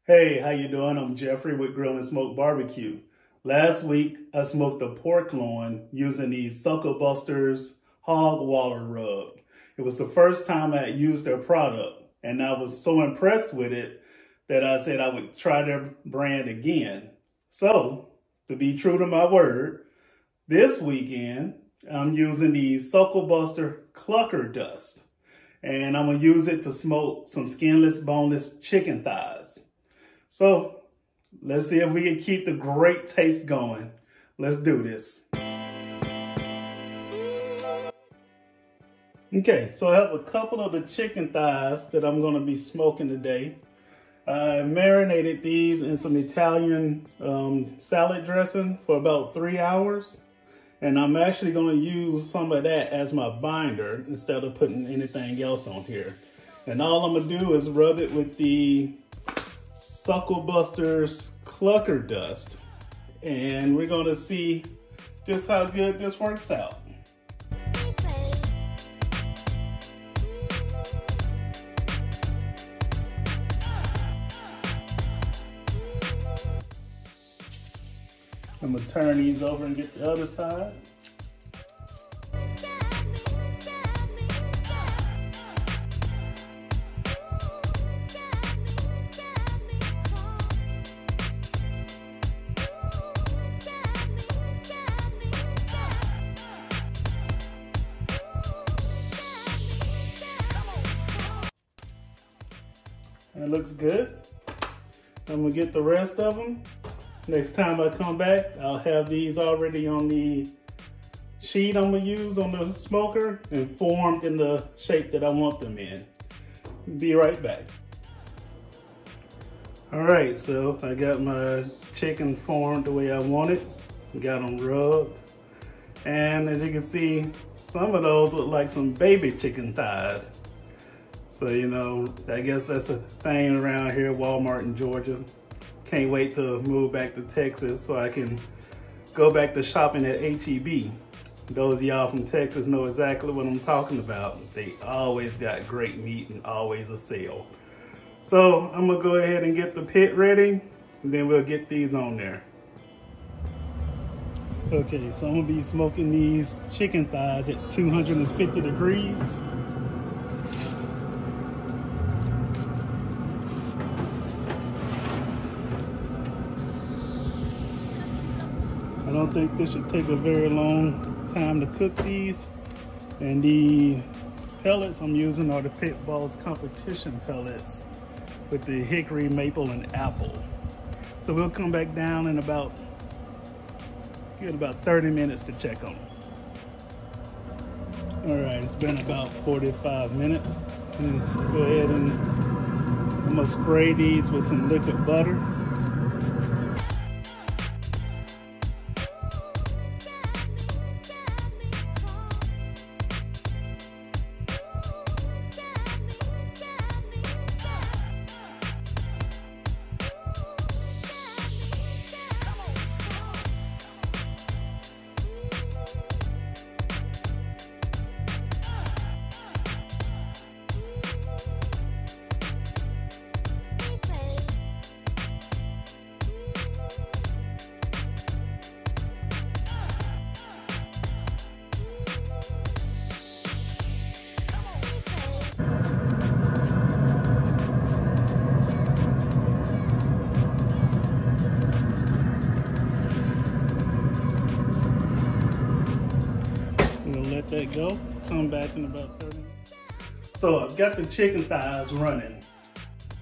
Hey, how you doing? I'm Jeffrey with Grill and Smoke BBQ. Last week, I smoked a pork loin using the Suckle Busters Hog Waller Rub. It was the first time I had used their product, and I was so impressed with it that I said I would try their brand again. So, to be true to my word, this weekend, I'm using the Suckle Busters Clucker Dust, and I'm going to use it to smoke some skinless, boneless chicken thighs. So, let's see if we can keep the great taste going. Let's do this. Okay, so I have a couple of the chicken thighs that I'm going to be smoking today. I marinated these in some Italian salad dressing for about 3 hours. And I'm actually going to use some of that as my binder instead of putting anything else on here. And all I'm going to do is rub it with the Suckle Busters Clucker Dust, and we're going to see just how good this works out. I'm going to turn these over and get the other side. It looks good. I'm gonna get the rest of them. Next time I come back, I'll have these already on the sheet I'm gonna use on the smoker and formed in the shape that I want them in. Be right back. All right, so I got my chicken formed the way I want it. Got them rubbed. And as you can see, some of those look like some baby chicken thighs. So, you know, I guess that's the thing around here, Walmart in Georgia. Can't wait to move back to Texas so I can go back to shopping at H-E-B. Those of y'all from Texas know exactly what I'm talking about. They always got great meat and always a sale. So I'm gonna go ahead and get the pit ready, and then we'll get these on there. Okay, so I'm gonna be smoking these chicken thighs at 250 degrees. I don't think this should take a very long time to cook these. And the pellets I'm using are the Pitbull's Competition pellets with the hickory, maple, and apple. So we'll come back down in about 30 minutes to check on them. All right, it's been about 45 minutes. And go ahead and I'm gonna spray these with some liquid butter. Let that go, come back in about 30 minutes. So I've got the chicken thighs running.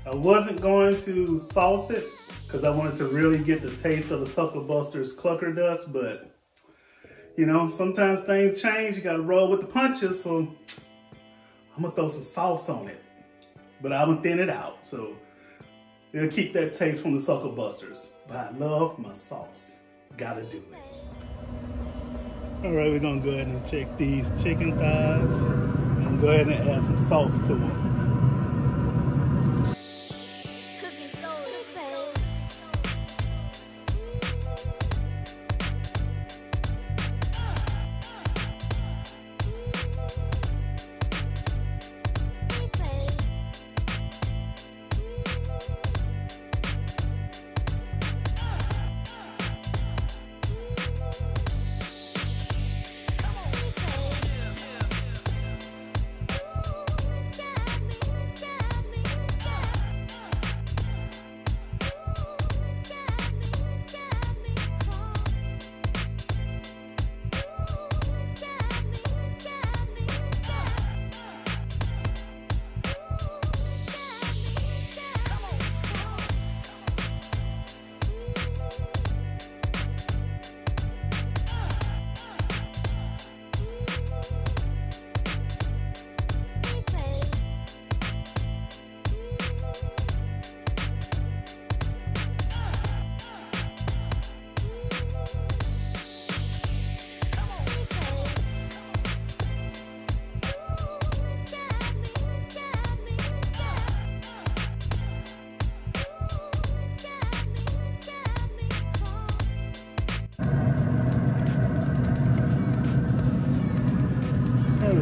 I wasn't going to sauce it because I wanted to really get the taste of the Suckle Busters Clucker Dust, but you know, sometimes things change, you gotta roll with the punches, so I'm gonna throw some sauce on it. But I'm gonna thin it out, so it'll keep that taste from the Suckle Busters. But I love my sauce, gotta do it. All right, we're gonna go ahead and check these chicken thighs and go ahead and add some sauce to them.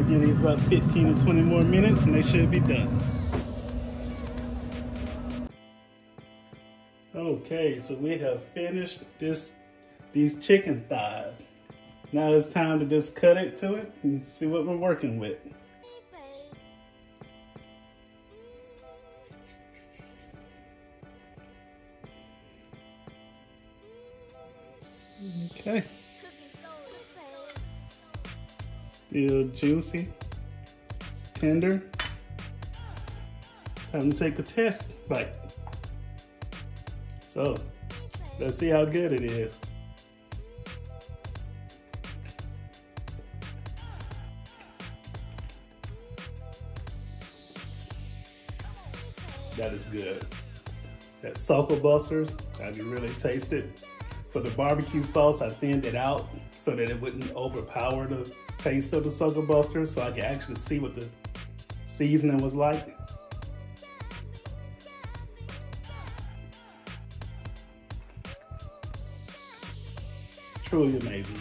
Give these about 15 to 20 more minutes and they should be done. Okay, so we have finished these chicken thighs. Now it's time to just cut it to it and see what we're working with. Okay. Still juicy. It's tender. Time to take a test bite. So, let's see how good it is. That is good. That Suckle Busters, I can really taste it. For the barbecue sauce, I thinned it out so that it wouldn't overpower the taste of the Suckle Busters, so I could actually see what the seasoning was like. Truly amazing.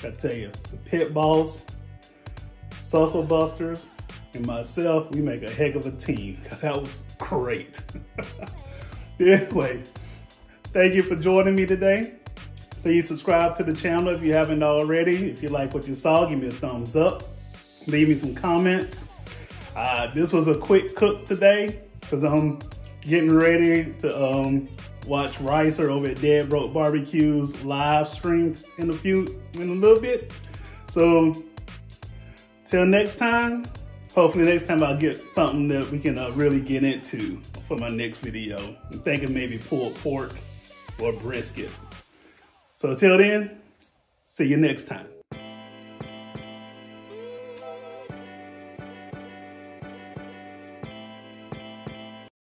I tell you, the Pit Boss, Suckle Busters, and myself, we make a heck of a team. That was great. Anyway, thank you for joining me today. Please subscribe to the channel if you haven't already. If you like what you saw, give me a thumbs up. Leave me some comments. This was a quick cook today because I'm getting ready to watch Ricer over at Dead Broke Barbecue's live stream in a little bit. So till next time, hopefully next time I'll get something that we can really get into for my next video. I'm thinking maybe pulled pork or brisket. So till then, see you next time.